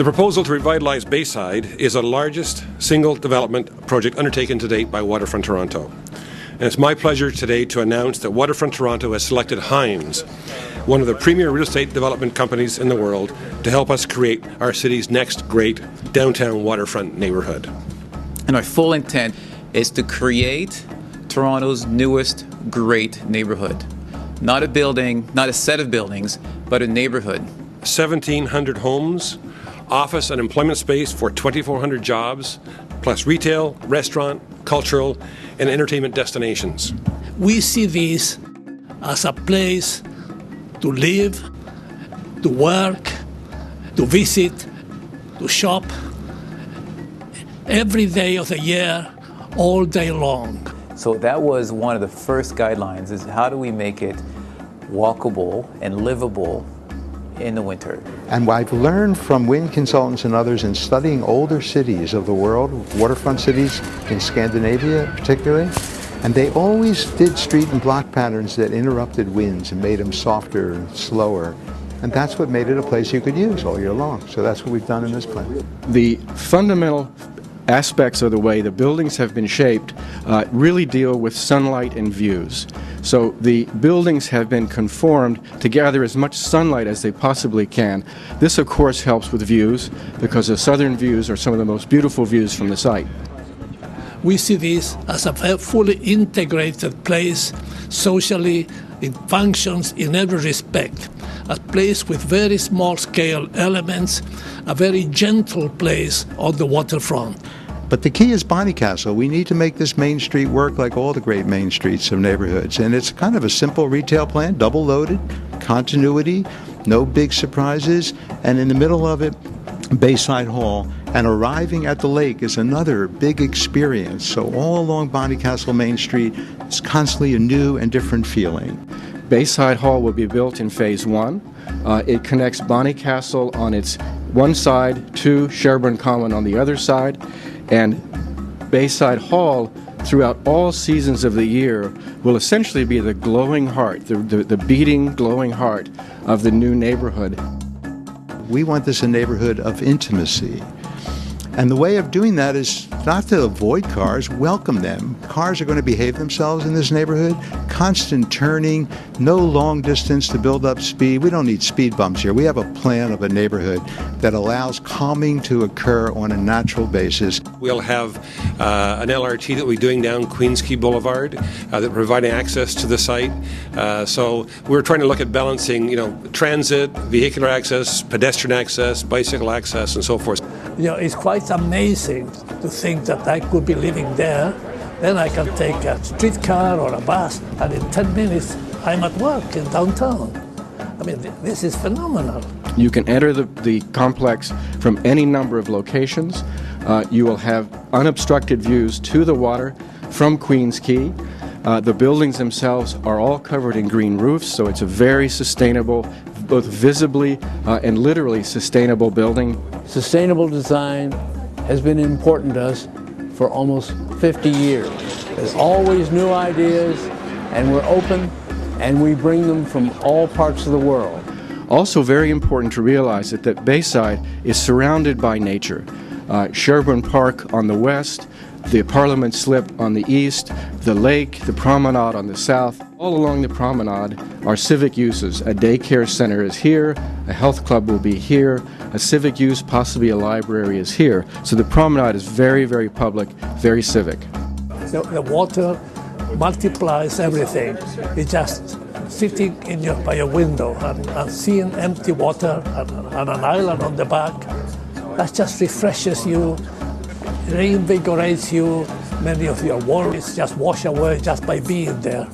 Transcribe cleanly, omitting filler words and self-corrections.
The proposal to revitalize Bayside is the largest single development project undertaken to date by Waterfront Toronto. And it's my pleasure today to announce that Waterfront Toronto has selected Hines, one of the premier real estate development companies in the world, to help us create our city's next great downtown waterfront neighbourhood. And our full intent is to create Toronto's newest great neighbourhood. Not a building, not a set of buildings, but a neighbourhood. 1,700 homes, office and employment space for 2,400 jobs, plus retail, restaurant, cultural, and entertainment destinations. We see this as a place to live, to work, to visit, to shop, every day of the year, all day long. So that was one of the first guidelines, is how do we make it walkable and livable in the winter. And what I've learned from wind consultants and others in studying older cities of the world, waterfront cities in Scandinavia particularly, and they always did street and block patterns that interrupted winds and made them softer and slower. And that's what made it a place you could use all year long. So that's what we've done in this plan. The fundamental aspects of the way the buildings have been shaped really deal with sunlight and views. So the buildings have been conformed to gather as much sunlight as they possibly can. This, of course, helps with views, because the southern views are some of the most beautiful views from the site. We see this as a fully integrated place, socially, it functions in every respect. A place with very small-scale elements, a very gentle place on the waterfront. But the key is Bonnycastle. We need to make this main street work like all the great main streets of neighborhoods. And it's kind of a simple retail plan, double-loaded, continuity, no big surprises, and in the middle of it, Bayside Hall. And arriving at the lake is another big experience. So all along Bonnycastle Main Street, it's constantly a new and different feeling. Bayside Hall will be built in Phase 1. It connects Bonnycastle on its one side to Sherbourne Common on the other side. And Bayside Hall, throughout all seasons of the year, will essentially be the glowing heart, the beating, glowing heart of the new neighborhood. We want this a neighborhood of intimacy. And the way of doing that is not to avoid cars, welcome them. Cars are going to behave themselves in this neighborhood. Constant turning, no long distance to build up speed. We don't need speed bumps here. We have a plan of a neighborhood that allows calming to occur on a natural basis. We'll have an LRT that we're doing down Queens Quay Boulevard that providing access to the site. So we're trying to look at balancing, transit, vehicular access, pedestrian access, bicycle access, and so forth. It's quite amazing to think that I could be living there. Then I can take a streetcar or a bus, and in 10 minutes I'm at work in downtown. I mean, this is phenomenal. You can enter the complex from any number of locations. You will have unobstructed views to the water from Queens Quay. The buildings themselves are all covered in green roofs, so it's a very sustainable, both visibly and literally sustainable building. Sustainable design has been important to us for almost 50 years. There's always new ideas, and we're open, and we bring them from all parts of the world. Also very important to realize that Bayside is surrounded by nature. Sherbourne Park on the west, the Parliament Slip on the east, the lake, the promenade on the south. All along the promenade are civic uses. A daycare center is here, a health club will be here, a civic use, possibly a library, is here. So the promenade is very, very public, very civic. The water multiplies everything. It's just sitting by your window and seeing empty water and an island on the back, that just refreshes you, reinvigorates you. Many of your worries just wash away just by being there.